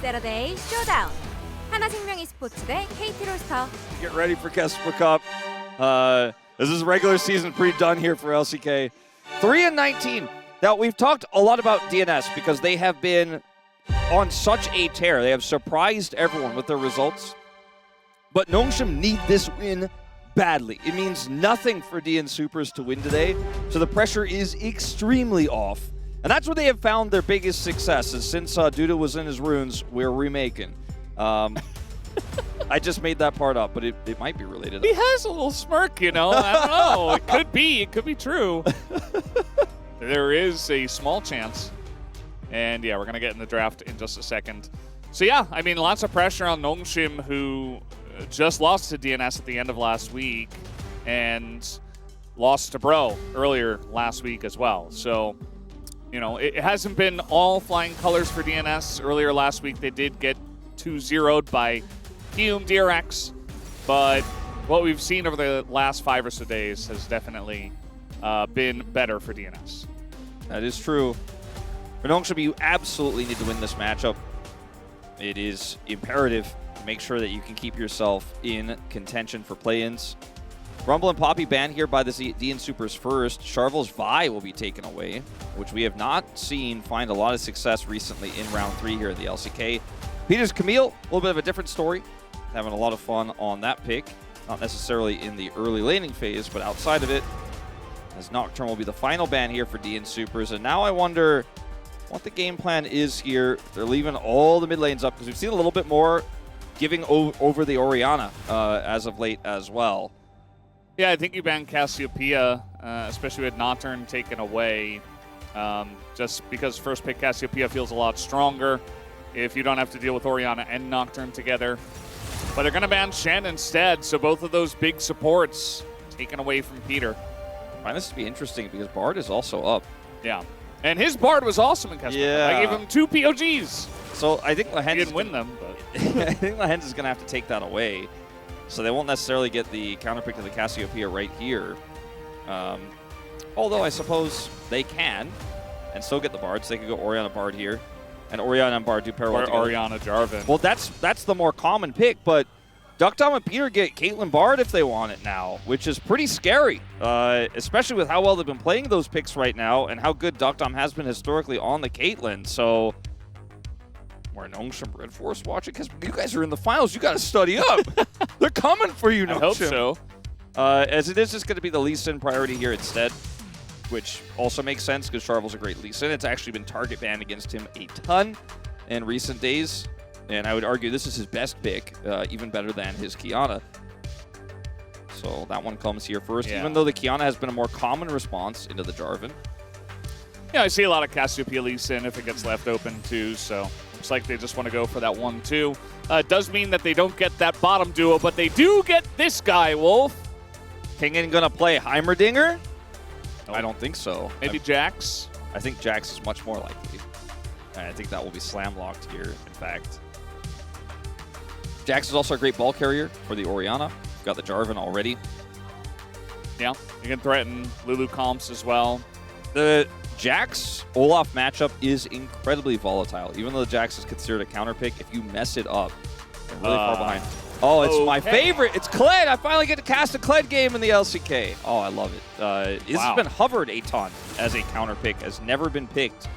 세러데이 쇼다운. 하나생명 e스포츠 대 KT롤스터. Get ready for Kesper Cup. This is regular season pre-done here for LCK. 3-19. Now, we've talked a lot about DNS because they have been on such a tear. They have surprised everyone with their results. But Nongshim need this win badly. It means nothing for DN Supers to win today, so the pressure is extremely off. And that's where they have found their biggest success, is since Duda was in his runes, we're remaking. I just made that part up, but it might be related. He has a little smirk, you know. I don't know. It could be true. There is a small chance. And yeah, we're going to get in the draft in just a second. So yeah, I mean, lots of pressure on Nongshim, who just lost to DNS at the end of last week and lost to Bro earlier last week as well. So, you know, it hasn't been all flying colors for DNS. Earlier last week, they did get 2-0'd by Hume DRX, but what we've seen over the last 5 or so days has definitely been better for DNS. That is true. For Nongshim, you absolutely need to win this matchup. It is imperative to make sure that you can keep yourself in contention for play-ins. Rumble and Poppy banned here by the DN Supers first. Charvel's Vi will be taken away, which we have not seen find a lot of success recently in round 3 here at the LCK. Peter's Camille, a little bit of a different story. Having a lot of fun on that pick. Not necessarily in the early laning phase, but outside of it, as Nocturne will be the final ban here for DN Supers. And now I wonder what the game plan is here. They're leaving all the mid lanes up, because we've seen a little bit more giving over the Orianna as of late as well. Yeah, I think you banned Cassiopeia, especially with Nocturne taken away, just because first pick Cassiopeia feels a lot stronger if you don't have to deal with Orianna and Nocturne together. But they're going to ban Shen instead, so both of those big supports taken away from Peter. I find this to be interesting because Bard is also up. Yeah. And his Bard was awesome in Casper. Yeah. I gave him 2 POGs. So I think He didn't win them, but I think Lehens is going to have to take that away. So they won't necessarily get the counterpick to the Cassiopeia right here. Although I suppose they can and still get the Bards. They could go Orianna Bard here. And Orianna and Bard do pair well together. Orianna Jarvan. Well, that's the more common pick, but Duckdom and Peter get Caitlyn Bard if they want it now, which is pretty scary, especially with how well they've been playing those picks right now and how good Duckdom has been historically on the Caitlyn. So we're Nongshim Red Force watching, because you guys are in the finals. You got to study up. They're coming for you, Nongshim. I hope so. As it is just going to be the Lee Sin priority here instead, which also makes sense because Charvel's a great Lee Sin. It's actually been target banned against him a ton in recent days. And I would argue this is his best pick, even better than his Kiana. So that one comes here first, even though the Kiana has been a more common response into the Jarvan. Yeah, I see a lot of Cassiopeia Lee Sin if it gets left open too, so looks like they just want to go for that 1-2. It does mean that they don't get that bottom duo, but they do get this guy, Wolf. Kingen gonna play Heimerdinger? Oh. I don't think so. Maybe Jax? I think Jax is much more likely. I think that will be slam-locked here, in fact. Jax is also a great ball carrier for the Orianna. We've got the Jarvan already. Yeah, you can threaten Lulu comps as well. The Jax-Olaf matchup is incredibly volatile. Even though the Jax is considered a counter pick, if you mess it up, they're really far behind. Oh, it's my favorite. It's Kled. I finally get to cast a Kled game in the LCK. Oh, I love it. This has been hovered a ton as a counter pick. Has never been picked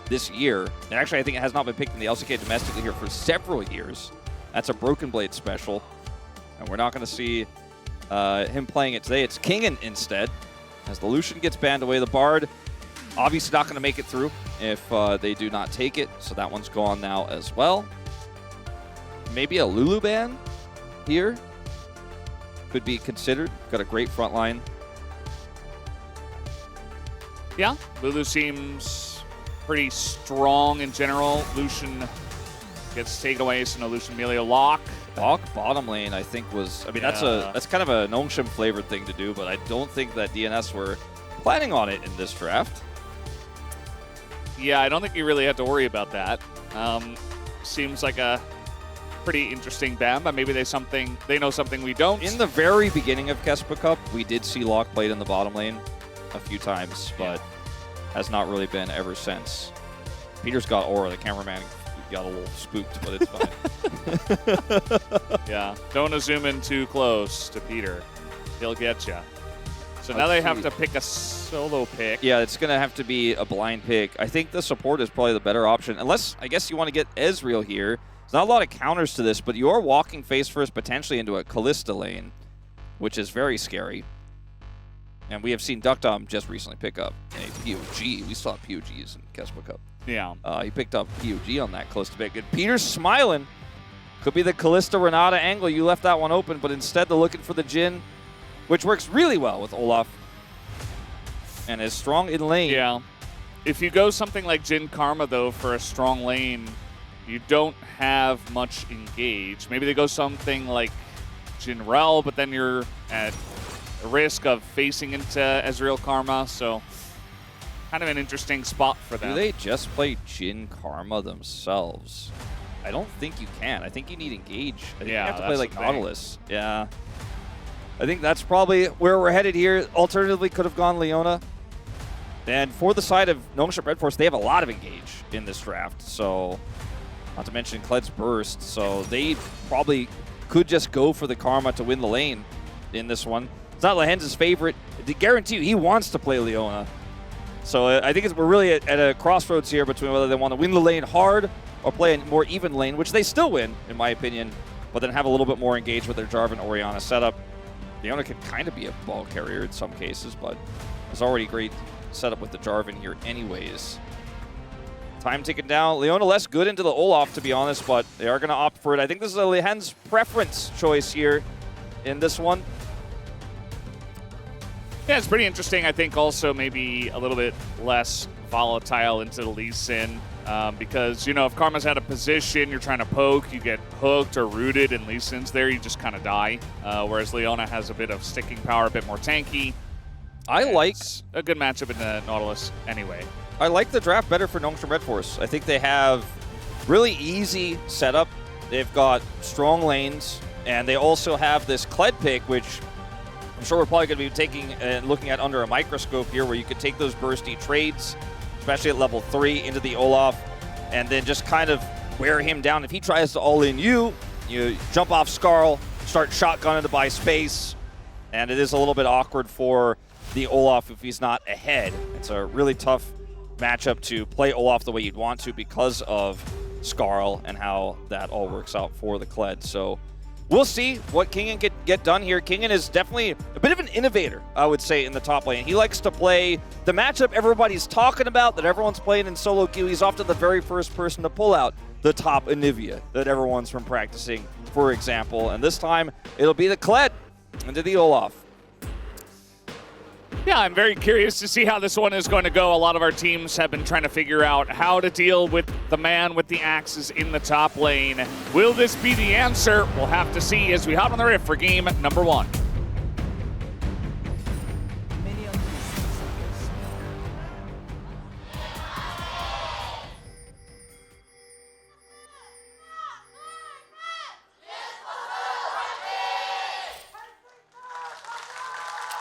this year. And actually, I think it has not been picked in the LCK domestically here for several years. That's a Broken Blade special. And we're not going to see him playing it today. It's Kingen instead. As the Lucian gets banned away, the Bard obviously not going to make it through if they do not take it. So that one's gone now as well. Maybe a Lulu ban here could be considered. Got a great front line. Yeah, Lulu seems pretty strong in general. Lucian gets taken away, so no Lucian Melio lock. Lock bottom lane, I think, was... I mean, that's kind of a Nongshim flavored thing to do, but I don't think that DNS were planning on it in this draft. Yeah, I don't think you really have to worry about that. Seems like a pretty interesting ban, but maybe they know something we don't. In the very beginning of Kesper Cup, we did see Lock played in the bottom lane a few times, but has not really been ever since. Peter's got Aura, the cameraman got a little spooked, but it's fine. Yeah, don't zoom in too close to Peter. He'll get you. So now they have to pick a solo pick. Yeah, it's going to have to be a blind pick. I think the support is probably the better option, unless I guess you want to get Ezreal here. There's not a lot of counters to this, but you are walking face first potentially into a Kalista lane, which is very scary. And we have seen Duckdom just recently pick up a POG. We saw POGs in Kespa Cup. Yeah. He picked up POG on that Kalista pick. And Peter's smiling. Could be the Kalista Renata angle. You left that one open, but instead they're looking for the Jhin, which works really well with Olaf and is strong in lane. Yeah. If you go something like Jhin Karma, though, for a strong lane, you don't have much engage. Maybe they go something like Jhin Rel, but then you're at a risk of facing into Ezreal Karma, so kind of an interesting spot for them. Do they just play Jhin Karma themselves? I don't think you can. I think you need engage. I think you have to play like Nautilus. Yeah. I think that's probably where we're headed here. Alternatively, could have gone Leona. And for the side of Nomesh Red Force, they have a lot of engage in this draft. So, not to mention Kled's Burst. So they probably could just go for the Karma to win the lane in this one. It's not Lehens' favorite. To guarantee you, he wants to play Leona. So I think we're really at a crossroads here between whether they want to win the lane hard or play a more even lane, which they still win, in my opinion, but then have a little bit more engaged with their Jarvan Orianna setup. Leona can kind of be a ball carrier in some cases, but it's already great setup with the Jarvan here anyways. Time ticking down. Leona less good into the Olaf, to be honest, but they are going to opt for it. I think this is a Lehens preference choice here in this one. Yeah, it's pretty interesting. I think also maybe a little bit less volatile into the Lee Sin because, you know, if Karma's out of position, you're trying to poke, you get hooked or rooted, and Lee Sin's there, you just kind of die. Whereas Leona has a bit of sticking power, a bit more tanky. I like a good matchup in the Nautilus anyway. I like the draft better for Nomesh Red Force. I think they have really easy setup. They've got strong lanes, and they also have this Kled pick, which I'm sure we're probably going to be taking and looking at under a microscope here, where you could take those bursty trades, especially at level 3, into the Olaf, and then just kind of wear him down. If he tries to all-in you, you jump off Skarl, start shotgunning to buy space, and it is a little bit awkward for the Olaf if he's not ahead. It's a really tough matchup to play Olaf the way you'd want to because of Skarl and how that all works out for the Kled. So we'll see what Kingen can get done here. Kingen is definitely a bit of an innovator, I would say, in the top lane. He likes to play the matchup everybody's talking about, that everyone's playing in solo queue. He's often the very first person to pull out the top Anivia that everyone's from practicing, for example. And this time, it'll be the Kled into the Olaf. Yeah, I'm very curious to see how this one is going to go. A lot of our teams have been trying to figure out how to deal with the man with the axes in the top lane. Will this be the answer? We'll have to see as we hop on the riff for game number 1.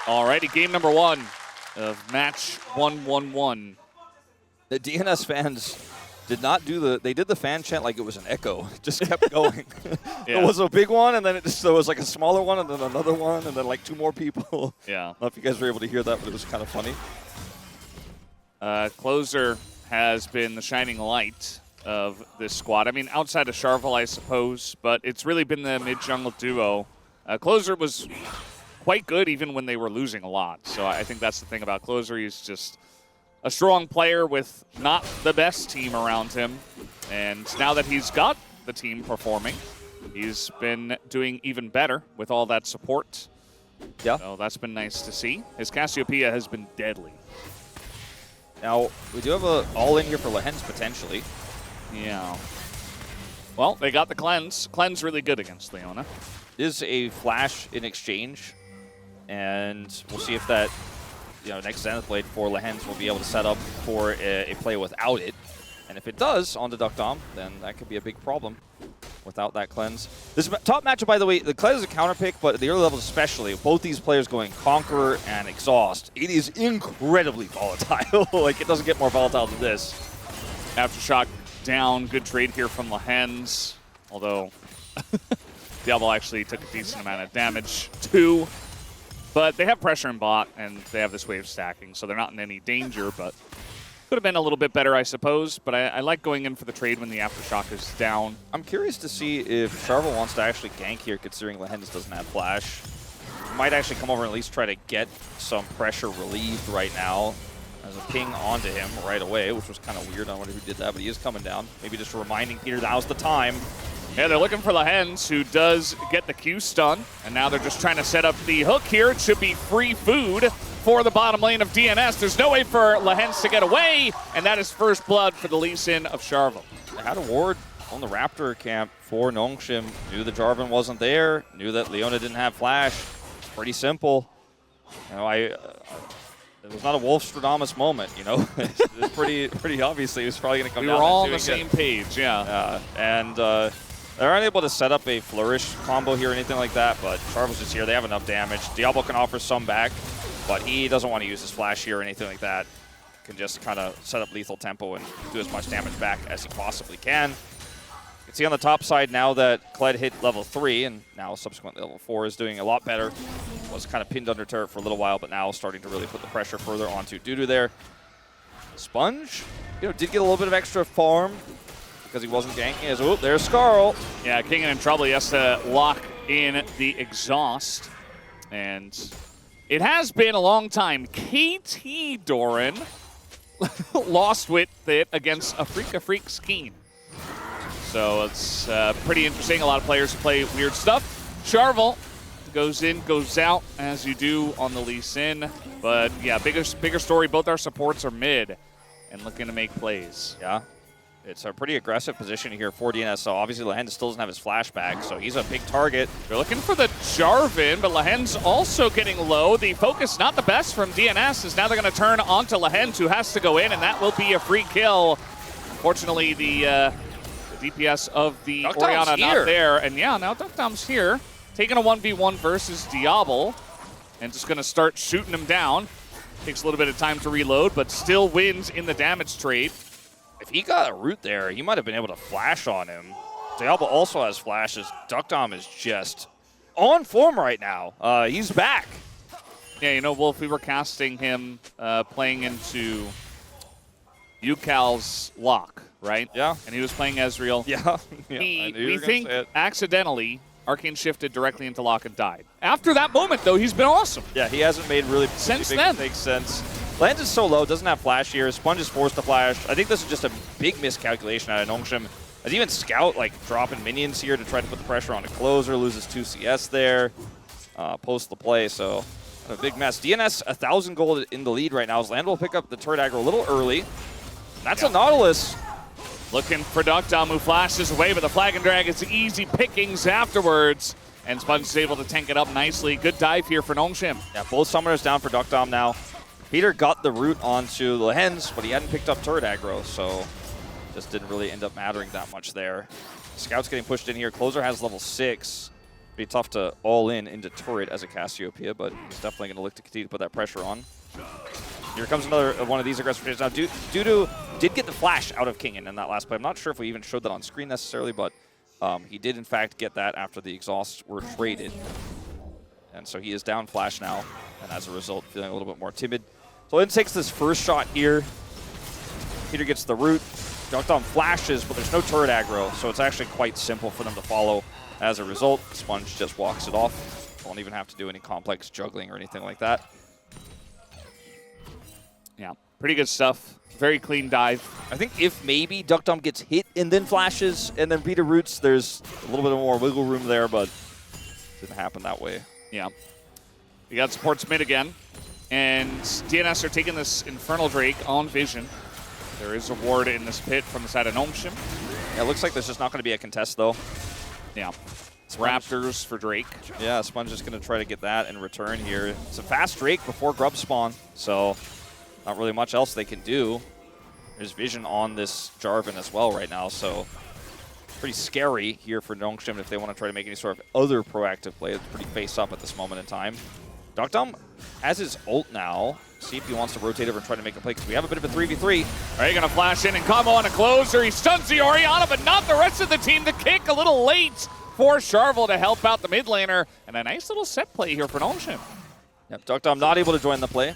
Alrighty, game number 1 of match 111. The DNS fans did not do they did the fan chant like it was an echo. It just kept going. Yeah. It was a big one, and then there was like a smaller one, and then another one, and then like 2 more people. Yeah. I don't know if you guys were able to hear that, but it was kind of funny. Closer has been the shining light of this squad. I mean, outside of Charvel, I suppose, but it's really been the mid-jungle duo. Closer was quite good even when they were losing a lot. So I think that's the thing about Closer. He's just a strong player with not the best team around him. And now that he's got the team performing, he's been doing even better with all that support. Yeah. So that's been nice to see. His Cassiopeia has been deadly. Now, we do have a all-in here for Lehens, potentially. Yeah. Well, they got the Cleanse. Cleanse really good against Leona. Is a flash in exchange, and we'll see if that, next Zenith Blade for Lehens will be able to set up for a play without it. And if it does on the Duckdom, then that could be a big problem without that cleanse. This top matchup, by the way, the cleanse is a counter pick, but at the early levels especially, both these players going Conqueror and Exhaust, it is incredibly volatile. Like, it doesn't get more volatile than this. Aftershock down. Good trade here from Lehens, although Diablo actually took a decent amount of damage too. But they have pressure in bot, and they have this wave stacking, so they're not in any danger, but could have been a little bit better, I suppose. But I like going in for the trade when the Aftershock is down. I'm curious to see if Charvel wants to actually gank here, considering Lehens doesn't have flash. Might actually come over and at least try to get some pressure relieved right now. There's a ping onto him right away, which was kind of weird. I wonder who did that, but he is coming down. Maybe just reminding Peter now's the time. Yeah, they're looking for Lehens, who does get the Q stun, and now they're just trying to set up the hook here. It should be free food for the bottom lane of DNS. There's no way for Lehens to get away, and that is first blood for the Lee Sin of Charvel. They had a ward on the Raptor camp for Nongshim. Knew that Jarvan wasn't there, knew that Leona didn't have flash. Pretty simple. You know, it was not a Wolfstradamus moment, you know. It's pretty obviously it was probably going to come down. We were all on to the same page, yeah. And they aren't able to set up a Flourish combo here or anything like that, but Charvel's just here. They have enough damage. Diablo can offer some back, but he doesn't want to use his flash here or anything like that. Can just kind of set up lethal tempo and do as much damage back as he possibly can. You can see on the top side now that Kled hit level 3 and now subsequently level 4 is doing a lot better. Was kind of pinned under turret for a little while, but now starting to really put the pressure further onto Dudu there. Sponge, did get a little bit of extra farm because he wasn't ganking. Oh, there's Skarl. Yeah, King in trouble. He has to lock in the exhaust. And it has been a long time. KT Doran lost with it against a Freak Skeen. So it's pretty interesting. A lot of players play weird stuff. Charvel goes in, goes out, as you do on the Lee Sin. But yeah, bigger story. Both our supports are mid and looking to make plays. Yeah. It's a pretty aggressive position here for DNS, so obviously Lehens still doesn't have his flashback, so he's a big target. They're looking for the Jarvan, but Lehens also getting low. The focus not the best from DNS, is now they're going to turn onto Lehens, who has to go in, and that will be a free kill. Fortunately, the DPS of the Orianna not there, and yeah, now Duckdom's here, taking a 1v1 versus Diablo, and just going to start shooting him down. Takes a little bit of time to reload, but still wins in the damage trade. If he got a root there, he might have been able to flash on him. Diablo also has flashes. Duckdom is just on form right now. He's back. Yeah, Wolf, we were casting him playing into UCal's lock, right? Yeah. And he was playing Ezreal. Yeah. We think accidentally Arcane shifted directly into lock and died. After that moment, though, he's been awesome. Yeah, he hasn't made really since big then. Makes sense. Lehens is so low, doesn't have flash here. Sponge is forced to flash. I think this is just a big miscalculation out of Nongshim. As even Scout, dropping minions here to try to put the pressure on a closer, loses 2 CS there, post the play, so a big mess. DNS, 1,000 gold in the lead right now, as Land will pick up the turret aggro a little early. That's a Nautilus. Looking for Duckdom, who flashes away, but the Flag and Drag is easy pickings afterwards. And Sponge is able to tank it up nicely. Good dive here for Nongshim. Yeah, both summoners down for Duckdom now. Peter got the root onto Lehens, but he hadn't picked up turret aggro, so just didn't really end up mattering that much there. Scout's getting pushed in here. Closer has level 6. Be tough to all in into turret as a Cassiopeia, but he's definitely going to look to continue to put that pressure on. Here comes another one of these aggressive trades. Now, Dudu did get the flash out of Kingen in that last play. I'm not sure if we even showed that on screen necessarily, but he did, in fact, get that after the exhausts were traded. And so he is down flash now, and as a result, feeling a little bit more timid. So Lynn takes this first shot here. Peter gets the root. Duckdom flashes, but there's no turret aggro, so it's actually quite simple for them to follow. As a result, Sponge just walks it off. Won't even have to do any complex juggling or anything like that. Yeah, pretty good stuff. Very clean dive. I think if maybe Duckdom gets hit and then flashes and then Peter roots, there's a little bit more wiggle room there, but it didn't happen that way. Yeah. We got supports mid again. And DNS are taking this Infernal Drake on Vision. There is a ward in this pit from the side of Nongshim. Yeah, it looks like there's just not going to be a contest, though. Yeah. Raptors for Drake. Yeah, Sponge is going to try to get that in return here. It's a fast Drake before Grub spawn, so not really much else they can do. There's Vision on this Jarvan as well right now, so pretty scary here for Nongshim if they want to try to make any sort of other proactive play. It's pretty face up at this moment in time. Duckdom has his ult now. see if he wants to rotate over and try to make a play, because we have a bit of a 3v3. Are you going to flash in and combo on a closer? He stuns the Orianna, but not the rest of the team. The kick a little late for Charvel to help out the mid laner. And a nice little set play here for Notion. Yep, Duckdom not able to join the play.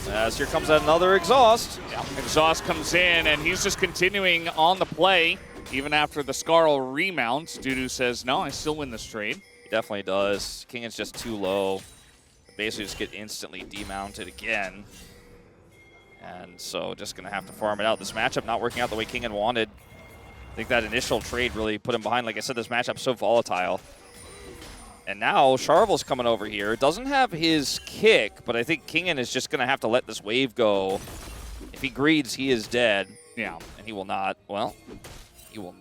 As here comes another exhaust. Yeah, exhaust comes in, and he's just continuing on the play. Even after the Skarl remounts, Dudu says, no, I still win this trade. He definitely does. King is just too low. Basically just get instantly demounted again. And so just going to have to farm it out. This matchup not working out the way Kingen wanted. I think that initial trade really put him behind. Like I said, this matchup's so volatile. And now Charvel's coming over here. Doesn't have his kick, but I think Kingen is just going to have to let this wave go. If he greeds, he is dead. Yeah. And he will not. Well, he will.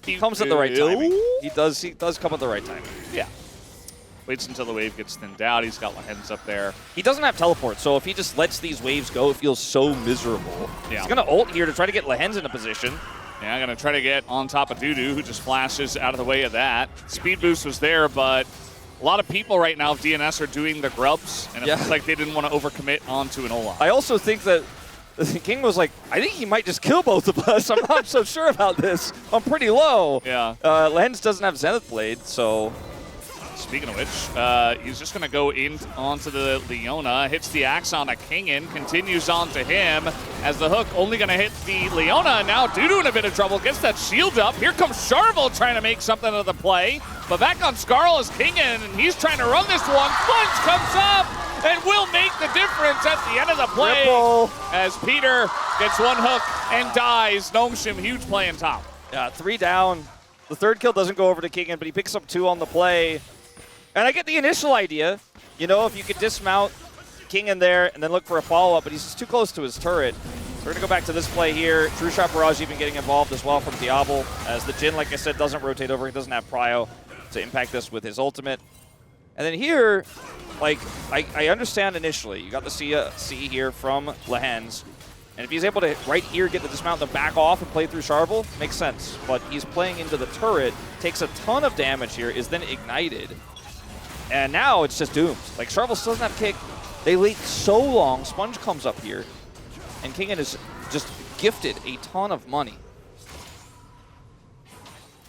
He comes at the right timing. He does come at the right timing. Yeah. Waits until the wave gets thinned out. He's got Lehens up there. He doesn't have teleport, so if he just lets these waves go, it feels so miserable. Yeah. He's going to ult here to try to get Lehens in a position. Yeah, I'm going to try to get on top of Dudu, who just flashes out of the way of that. Speed boost was there, but a lot of people right now of DNS are doing the grubs, and it looks like they didn't want to overcommit onto an Olaf. I also think that the King was like, I think he might just kill both of us. I'm not so sure about this. I'm pretty low. Yeah. Lehens doesn't have Zenith Blade, so... Speaking of which, he's just going to go in onto the Leona, hits the axe on a Kingen, continues on to him as the hook only going to hit the Leona, and now Dudu in a bit of trouble, gets that shield up. Here comes Charvel trying to make something of the play, but back on Skarl is Kingen, and he's trying to run this one. Sponge comes up and will make the difference at the end of the play. Ripple. As Peter gets one hook and dies. Gnomeshim, huge play in top. Yeah, 3 down. The third kill doesn't go over to Kingen, but he picks up 2 on the play. And I get the initial idea, you know, if you could dismount Kingen there and then look for a follow-up, but he's just too close to his turret. So we're going to go back to this play here. True Shot Barrage even getting involved as well from Diablo, as the Jhin, like I said, doesn't rotate over. He doesn't have Prio to impact this with his ultimate. And then here, like, I understand initially. You got the C here from Lehens. And if he's able to, right here, get the dismount and then back off and play through Charvel, makes sense. But he's playing into the turret, takes a ton of damage here, is then ignited. And now it's just doomed. Like, Charvel still doesn't have kick. They wait so long. Sponge comes up here. And Kingen is just gifted a ton of money.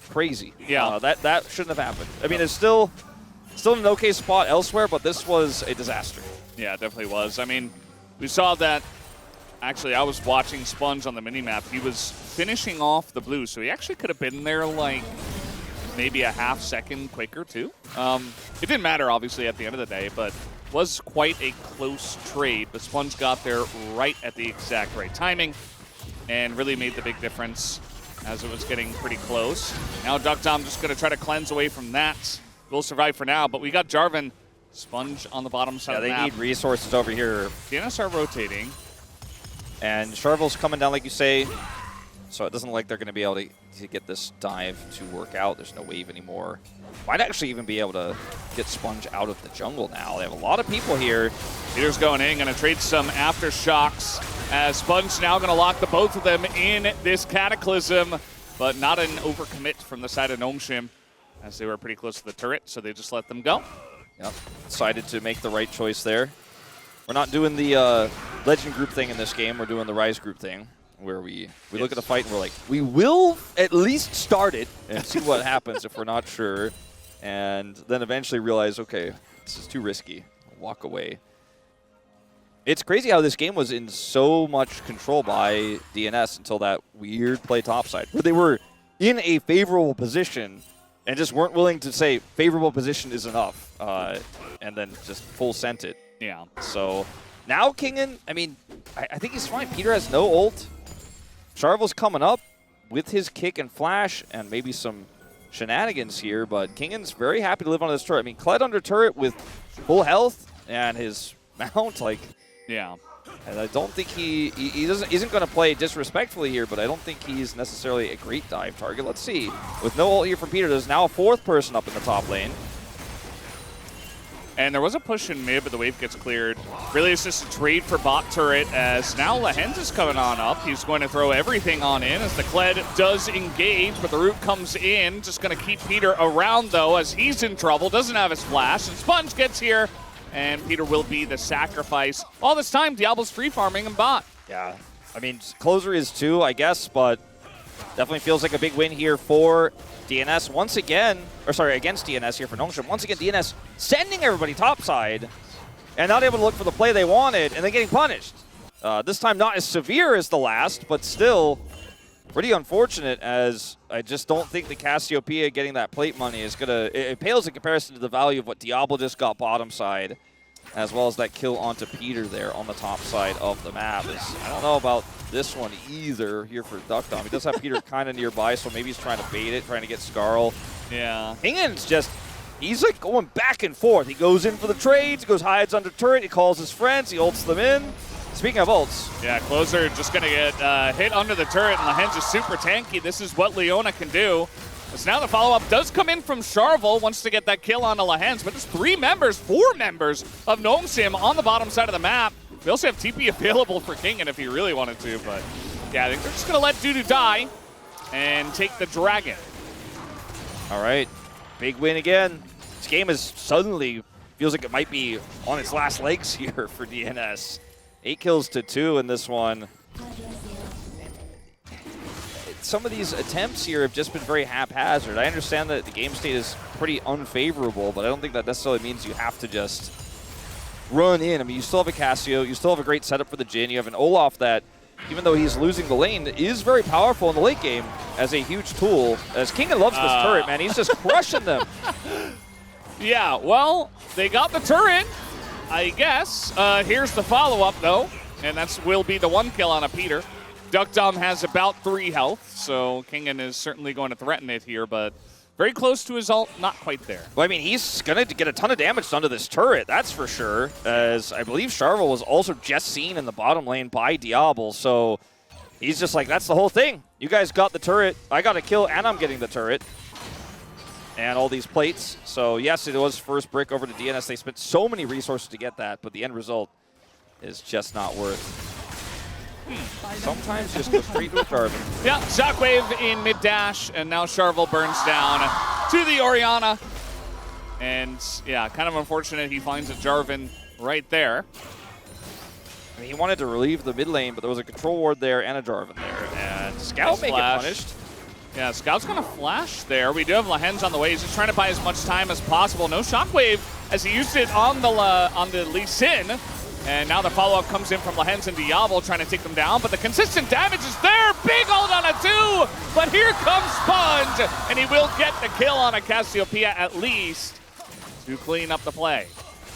Crazy. Yeah. That shouldn't have happened. I mean, it's still in an okay spot elsewhere, but this was a disaster. Yeah, it definitely was. I mean, we saw that. Actually, I was watching Sponge on the minimap. He was finishing off the blue, so he actually could have been there, like, maybe a half second quicker, too. It didn't matter, obviously, at the end of the day, but was quite a close trade. But Sponge got there right at the exact right timing and really made the big difference as it was getting pretty close. Now Duckdom just going to try to cleanse away from that. Will survive for now, but we got Jarvan. Sponge on the bottom side of the map. Yeah, they need resources over here. DNS are rotating. And Charvel's coming down, like you say. So it doesn't look like they're going to be able to get this dive to work out. There's no wave anymore. Might actually even be able to get Sponge out of the jungle now. They have a lot of people here. Peter's going in, going to trade some aftershocks as Sponge now going to lock the both of them in this Cataclysm, but not an overcommit from the side of Gnomeshim as they were pretty close to the turret, so they just let them go. Yep, decided to make the right choice there. We're not doing the Legend group thing in this game. We're doing the Rise group thing, where we look at a fight and we're like, we will at least start it and see what happens if we're not sure. And then eventually realize, okay, this is too risky. Walk away. It's crazy how this game was in so much control by DNS until that weird play topside, where they were in a favorable position and just weren't willing to say favorable position is enough, and then just full sent it. Yeah. So now Kingen, I mean, I think he's fine. Peter has no ult. Charvel's coming up with his kick and flash and maybe some shenanigans here, but Kingen's very happy to live on this turret. I mean, Kled under turret with full health and his mount, like, yeah. And I don't think he isn't going to play disrespectfully here, but I don't think he's necessarily a great dive target. Let's see. With no ult here from Peter, there's now a 4th person up in the top lane. And there was a push in mid, but the wave gets cleared. Really, it's just a trade for bot turret as now Lehens is coming on up. He's going to throw everything on in as the Kled does engage, but the root comes in. Just going to keep Peter around, though, as he's in trouble. Doesn't have his flash. And Sponge gets here and Peter will be the sacrifice. All this time, Diablo's free farming and bot. Yeah, I mean, closer is too, I guess, but definitely feels like a big win here for DNS once again, or sorry, against DNS here for Nongshim. Once again, DNS sending everybody topside and not able to look for the play they wanted, and then getting punished. This time not as severe as the last, but still pretty unfortunate, as I just don't think the Cassiopeia getting that plate money is going to... It pales in comparison to the value of what Diablo just got bottom side, as well as that kill onto Peter there on the top side of the map. I don't know about this one either here for Duckdom. He does have Peter kind of nearby, so maybe he's trying to bait it, trying to get Scarl. Yeah. Hingen's just... He's like going back and forth. He goes in for the trades, goes hides under turret, he calls his friends, he ults them in. Speaking of ults. Yeah, Closer just going to get hit under the turret, and Lahen's is super tanky. This is what Leona can do. As now the follow-up does come in from Charvel, wants to get that kill onto Lahen's, but there's 4 members of Nongshim on the bottom side of the map. We also have TP available for Kingen if he really wanted to, but yeah, I think they're just going to let Dudu die and take the dragon. All right, big win again. This game is suddenly, feels like it might be on its last legs here for DNS. 8 kills to 2 in this one. Some of these attempts here have just been very haphazard. I understand that the game state is pretty unfavorable, but I don't think that necessarily means you have to just run in. I mean, you still have a Cassio, you still have a great setup for the Jhin, you have an Olaf that, even though he's losing the lane, is very powerful in the late game as a huge tool. As Kingen loves this turret, man, he's just crushing them. Yeah, well, they got the turret, I guess. Here's the follow-up, though, and will be the 1 kill on a Peter. Duckdom has about 3 health, so Kingen is certainly going to threaten it here, but very close to his ult, not quite there. Well, I mean, he's going to get a ton of damage done to this turret, that's for sure, as I believe Charvel was also just seen in the bottom lane by Diablo, so he's just like, that's the whole thing. You guys got the turret, I got a kill, and I'm getting the turret. And all these plates. So yes, it was first brick over to DNS. They spent so many resources to get that, but the end result is just not worth. Sometimes just go straight to a Jarvan. Yeah, Shockwave in mid-dash, and now Charvel burns down to the Orianna. And yeah, kind of unfortunate he finds a Jarvan right there. I mean, he wanted to relieve the mid lane, but there was a control ward there and a Jarvan there. And Scout may get punished. Yeah, Scout's going to flash there. We do have Lahen's on the way. He's just trying to buy as much time as possible. No Shockwave as he used it on the Lee Sin. And now the follow-up comes in from Lahen's and Diablo trying to take them down. But the consistent damage is there. Big ult on a 2. But here comes Sponge. And he will get the kill on a Cassiopeia at least to clean up the play.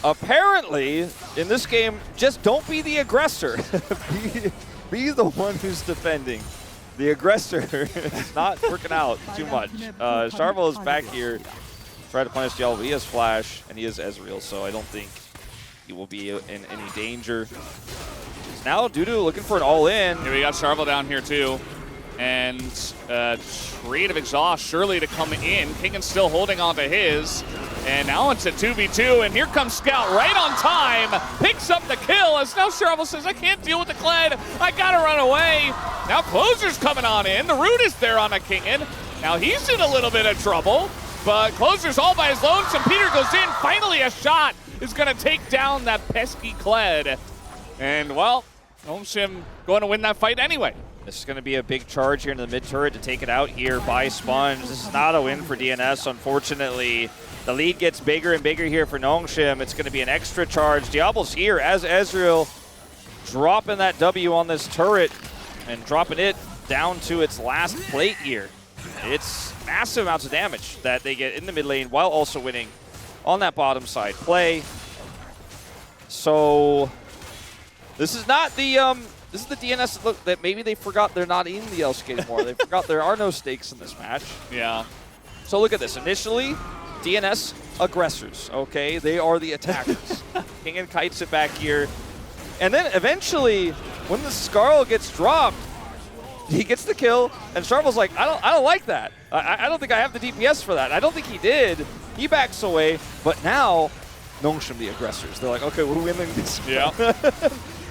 Apparently, in this game, just don't be the aggressor. be the one who's defending. The aggressor is not working out too much. Charvel is back here, trying to punish Diablo. He has Flash, and he has Ezreal, so I don't think he will be in any danger. Now Dudu looking for an all-in. Here we got Charvel down here too. And trade of exhaust surely to come in. Kingen's still holding on to his. And now it's a 2v2, and here comes Scout right on time. Picks up the kill as now Charvel says, I can't deal with the Kled. I gotta run away. Now Closer's coming on in. The root is there on a Kingen. Now he's in a little bit of trouble, but Closer's all by his lonesome. Peter goes in. Finally a shot is gonna take down that pesky Kled. And well, Nongshim going to win that fight anyway. This is going to be a big charge here in the mid turret to take it out here by Sponge. This is not a win for DNS, unfortunately. The lead gets bigger and bigger here for Nongshim. It's going to be an extra charge. Diablo's here as Ezreal dropping that W on this turret and dropping it down to its last plate here. It's massive amounts of damage that they get in the mid lane while also winning on that bottom side play. So this is not the this is the DNS look that maybe they forgot they're not in the LCK anymore. They forgot there are no stakes in this match. Yeah. So look at this. Initially, DNS aggressors, okay? They are the attackers. Kingen kites it back here. And then eventually, when the Scarl gets dropped, he gets the kill, and Charvel's like, I don't like that. I don't think I have the DPS for that. I don't think he did. He backs away, but now, Nongshim the aggressors. They're like, okay, we're winning this. Yeah.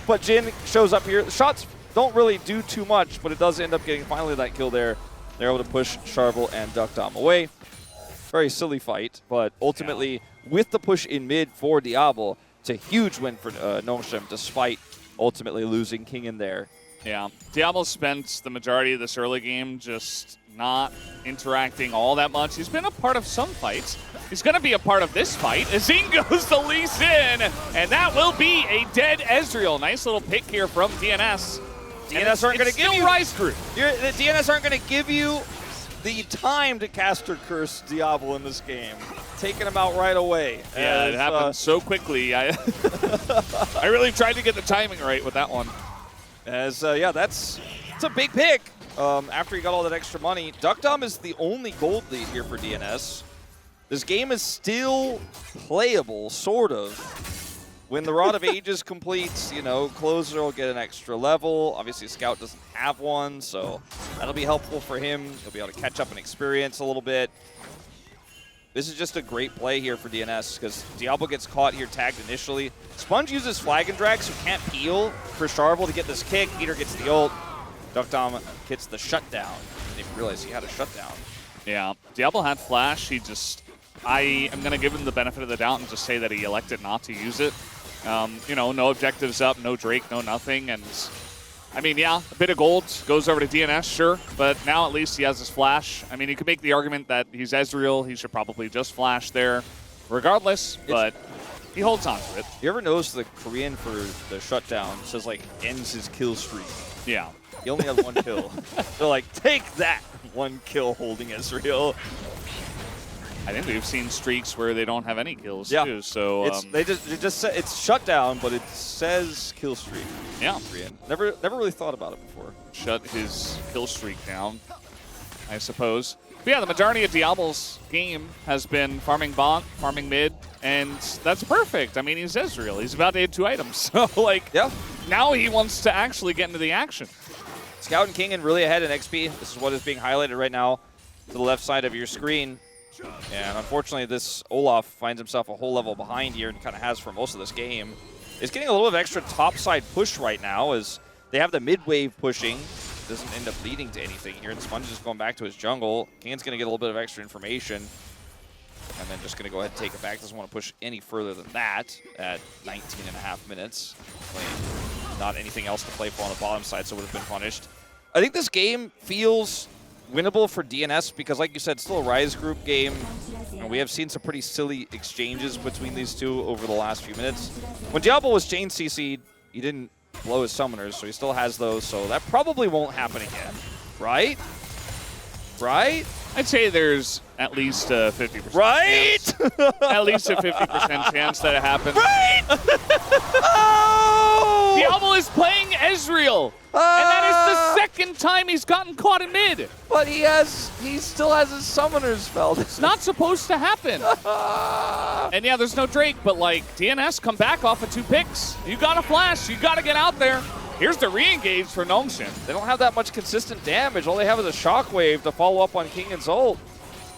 But Jhin shows up here. The shots don't really do too much, but it does end up getting finally that kill there. They're able to push Charvel and Duckdom away. Very silly fight, but ultimately, with the push in mid for Diablo, It's a huge win for Nongshem, despite ultimately losing King in there. Yeah, Diablo spent the majority of this early game just not interacting all that much. He's been a part of some fights. He's going to be a part of this fight as in goes the Lee Sin, and that will be a dead Ezreal. Nice little pick here from DNS. DNS aren't going to give you Rise Group. The DNS aren't going to give you the time to caster curse Diablo in this game. Taking him out right away. Yeah, it happened so quickly. I really tried to get the timing right with that one. It's a big pick. After he got all that extra money, Duckdom is the only gold lead here for DNS. This game is still playable, sort of. When the Rod of Ages completes, Closer will get an extra level. Obviously, Scout doesn't have one, so that'll be helpful for him. He'll be able to catch up and experience a little bit. This is just a great play here for DNS because Diablo gets caught here tagged initially. Sponge uses Flag and Drag, so can't peel for Charvel to get this kick. Peter gets the ult. Duckdom gets the shutdown. I didn't even realize he had a shutdown. Yeah, Diablo had Flash. I am going to give him the benefit of the doubt and just say that he elected not to use it. No objectives up, no Drake, no nothing. And I mean, yeah, a bit of gold goes over to DNS, sure. But now at least he has his Flash. I mean, you could make the argument that he's Ezreal. He should probably just Flash there regardless, but he holds on to it. You ever notice the Korean for the shutdown says, ends his kill streak? Yeah. He only had 1 kill. They're like, take that! 1 kill holding Ezreal. I think we've seen streaks where they don't have any kills too. So they just say it's shutdown, but it says kill streak. Yeah. Never really thought about it before. Shut his kill streak down, I suppose. But yeah, the majority of Diablo's game has been farming bot, farming mid, and that's perfect. I mean, he's Ezreal. He's about to hit 2 items. So now he wants to actually get into the action. Scout and King and really ahead in XP. This is what is being highlighted right now to the left side of your screen. And unfortunately, this Olaf finds himself a whole level behind here and kind of has for most of this game. Is getting a little bit of extra topside push right now as they have the mid wave pushing. Doesn't end up leading to anything here. And Sponge is going back to his jungle. King's going to get a little bit of extra information. And then just going to go ahead and take it back. Doesn't want to push any further than that at 19.5 minutes. Playing not anything else to play for on the bottom side, so would have been punished. I think this game feels winnable for DNS because, like you said, still a Rise Group game. And we have seen some pretty silly exchanges between these two over the last few minutes. When Diablo was chain CC'd, he didn't blow his summoners, so he still has those. So that probably won't happen again, right? Right? I'd say there's at least a 50%. Right? At least a 50% chance that it happens. Right? Oh! Diablo is playing Ezreal. And that is the second time he's gotten caught in mid. But he still has his summoner spell. It's not supposed to happen. And yeah, there's no Drake, but DNS come back off of 2 picks. You got to flash. You got to get out there. Here's the re-engage for Nongshin. They don't have that much consistent damage. All they have is a shockwave to follow up on King and Zolt.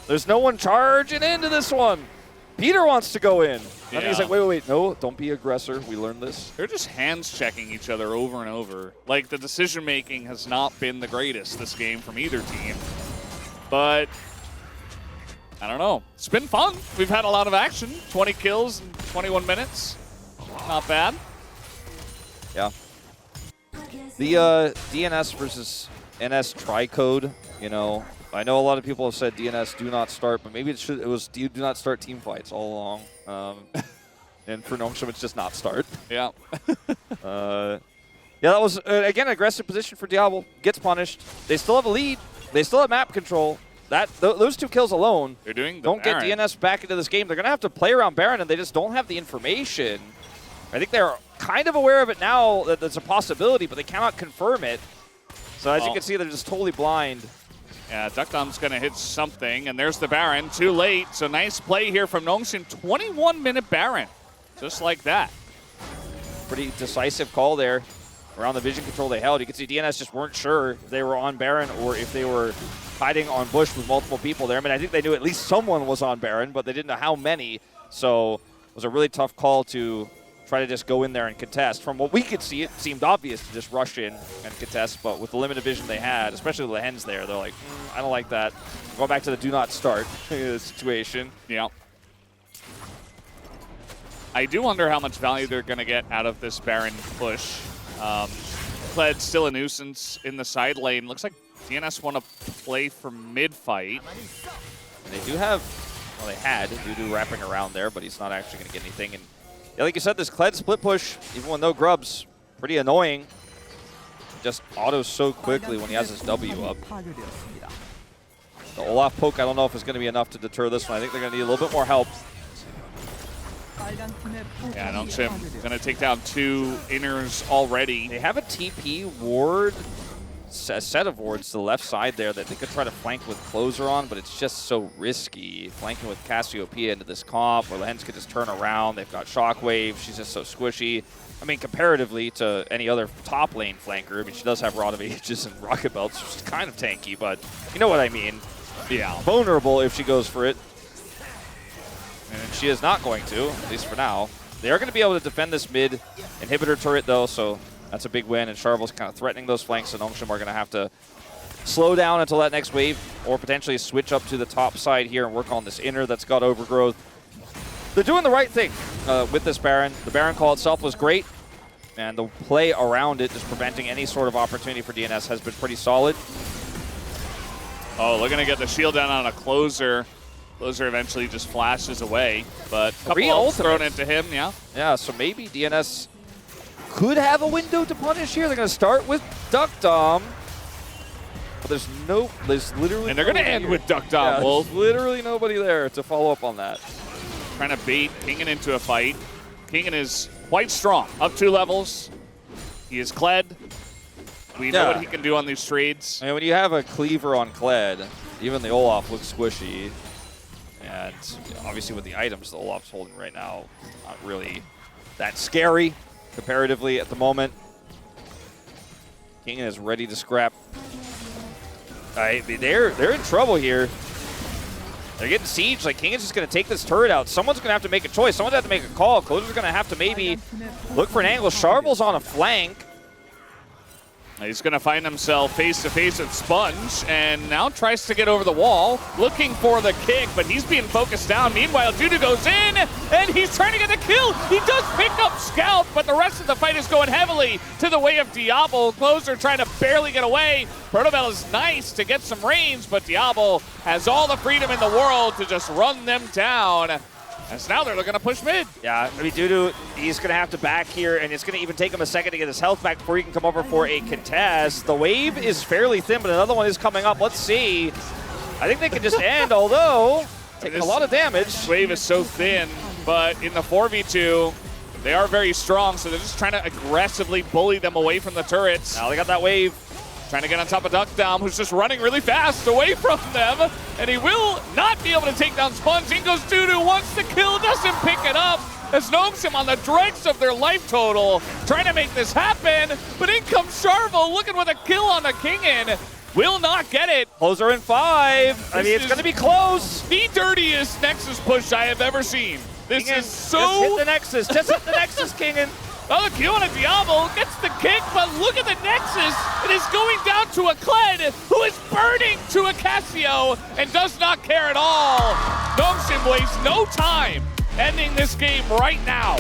There's no one charging into this one. Peter wants to go in. Yeah. And he's like, wait, no, don't be aggressor. We learned this. They're just hands-checking each other over and over. The decision-making has not been the greatest this game from either team. But I don't know. It's been fun. We've had a lot of action. 20 kills in 21 minutes. Not bad. Yeah. The DNS versus NS tri-code, I know a lot of people have said DNS do not start, but maybe it was do not start team fights all along. And for Nongshem, it's just not start. Yeah. Yeah, that was, again, an aggressive position for Diablo. Gets punished. They still have a lead. They still have map control. Those 2 kills alone They're doing don't get DNS back into this game. They're going to have to play around Baron, and they just don't have the information. I think they're kind of aware of it now that there's a possibility, but they cannot confirm it. So as you can see, they're just totally blind. Yeah, Duckdom's going to hit something, and there's the Baron. Too late, so nice play here from Nongshin. 21-minute Baron, just like that. Pretty decisive call there around the vision control they held. You can see DNS just weren't sure if they were on Baron or if they were hiding on Bush with multiple people there. I mean, I think they knew at least someone was on Baron, but they didn't know how many. So it was a really tough call to try to just go in there and contest. From what we could see, it seemed obvious to just rush in and contest, but with the limited vision they had, especially with the hens there, they're like, I don't like that. Going back to the do not start situation. Yeah. I do wonder how much value they're going to get out of this Baron push. Kled still a nuisance in the side lane. Looks like DNS want to play for mid fight. And they do have, well, they had Dudu wrapping around there, but he's not actually going to get anything. And yeah, like you said, this Kled split push, even with no grubs, pretty annoying. Just autos so quickly when he has his W up. The Olaf poke, I don't know if it's going to be enough to deter this one. I think they're going to need a little bit more help. Yeah, Nongshim going to take down 2 inners already. They have a TP ward, a set of wards to the left side there that they could try to flank with Closer on, but it's just so risky. Flanking with Cassiopeia into this comp where Lens could just turn around. They've got Shockwave. She's just so squishy. I mean, comparatively to any other top lane flanker, I mean, she does have Rod of Ages and Rocket Belts, which is kind of tanky, but you know what I mean. Yeah. Vulnerable if she goes for it. And she is not going to, at least for now. They are going to be able to defend this mid inhibitor turret, though, so that's a big win. And Charvel's kind of threatening those flanks, and Nongshim are going to have to slow down until that next wave, or potentially switch up to the top side here and work on this inner that's got overgrowth. They're doing the right thing with this Baron. The Baron call itself was great, and the play around it, just preventing any sort of opportunity for DNS, has been pretty solid. Oh, looking to get the shield down on a Closer. Closer eventually just flashes away, but a couple ults thrown into him, yeah. Yeah, so maybe DNS could have a window to punish here. They're going to start with Duck Dom. But there's literally And they're going to end with Duck Dom, Wolf. There's literally nobody there to follow up on that. Trying to bait Kingen into a fight. Kingen is quite strong, up 2 levels. He is Kled. We know what he can do on these trades. And when you have a cleaver on Kled, even the Olaf looks squishy. And obviously with the items the Olaf's holding right now, not really that scary comparatively at the moment. Kingen is ready to scrap. They're in trouble here. They're getting sieged. Like, Kingen's just going to take this turret out. Someone's going to have to make a choice. Someone's going to have to make a call. Closer's going to have to maybe look for an angle. Charvel's on a flank. He's going to find himself face-to-face with Sponge, and now tries to get over the wall, looking for the kick, but he's being focused down. Meanwhile, Dudu goes in, and he's trying to get the kill. He does pick up Scout, but the rest of the fight is going heavily to the way of Diablo. Closer trying to barely get away. Protobell is nice to get some range, but Diablo has all the freedom in the world to just run them down. And so now they're looking to push mid. Yeah, I mean, Dudu, he's going to have to back here, and it's going to even take him a second to get his health back before he can come over for a contest. The wave is fairly thin, but another one is coming up. Let's see. I think they can just end, although taking a lot of damage. This wave is so thin, but in the 4v2, they are very strong, so they're just trying to aggressively bully them away from the turrets. Now they got that wave. Trying to get on top of Duck Dom, who's just running really fast away from them. And he will not be able to take down Sponge. In goes Dudu, wants the kill, doesn't pick it up. As Nongshim on the dregs of their life total, trying to make this happen. But in comes Charvel, looking with a kill on the Kingen. Will not get it. Closer in 5. I mean, it's going to be close. The dirtiest Nexus push I have ever seen. This Kingen, is so... Just hit the Nexus. Just hit the Nexus, Kingen. Oh, the kill on a Diablo, gets the kick, but look at the Nexus. It is going down to a Kled, who is burning to a Cassio and does not care at all. Nongshim wastes no time ending this game right now.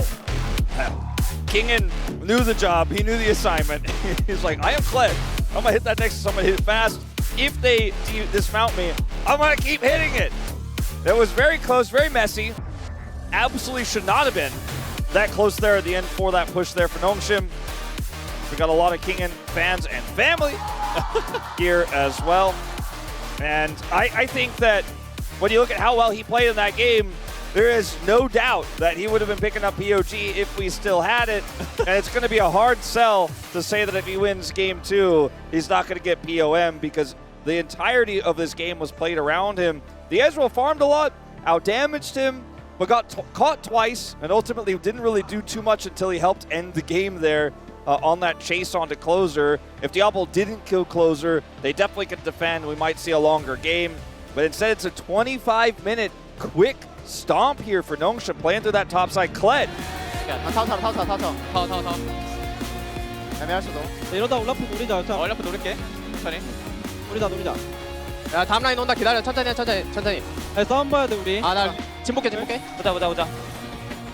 Kingen knew the job. He knew the assignment. He's like, I am Kled. I'm going to hit that Nexus. I'm going to hit it fast. If they dismount me, I'm going to keep hitting it. That was very close, very messy. Absolutely should not have been that close there at the end for that push there for Nongshim. We got a lot of Kingen fans and family here as well. And I think that when you look at how well he played in that game, there is no doubt that he would have been picking up POG if we still had it. And it's going to be a hard sell to say that if he wins game 2, he's not going to get POM, because the entirety of this game was played around him. The Ezreal farmed a lot, outdamaged him, but got caught twice, and ultimately didn't really do too much until he helped end the game there on that chase onto Closer. If Diablo didn't kill Closer, they definitely could defend. We might see a longer game, but instead it's a 25-minute quick stomp here for Nongshim, playing through that top side. Kled. 애매할 수도. 이러다 올라프 노리자. 자, 올라프 노릴게. 천천히. 노리자. 야, 다음 라인 온다. 기다려. 천천히. 야, 싸움 봐야 돼 우리. 아, 나 침묵해. 보자.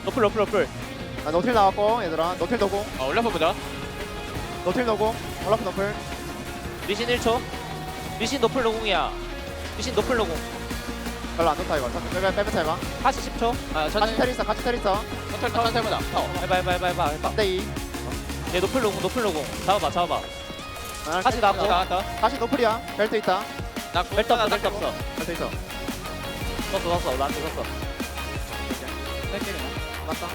러플. 아, 노틸 나왔고 얘들아. 노틸 노공. 올라프 보자. 노틸 노공. 올라프 노플. 리신 1초. 리신 노플 노공이야. 리신 노플 노공. 별로 안 좋다 이거. 빼면서 해봐. 파시 10초. 아, 같이 텔 있어. 천천히 해보자. 해봐. 3대2. 얘 노플 노공. 잡아봐. 파시 나왔고. 다시 노플이야. 벨트 있다. 벨트 없어. 벨트 있어. 썼어. 나한테 썼어. 맞다.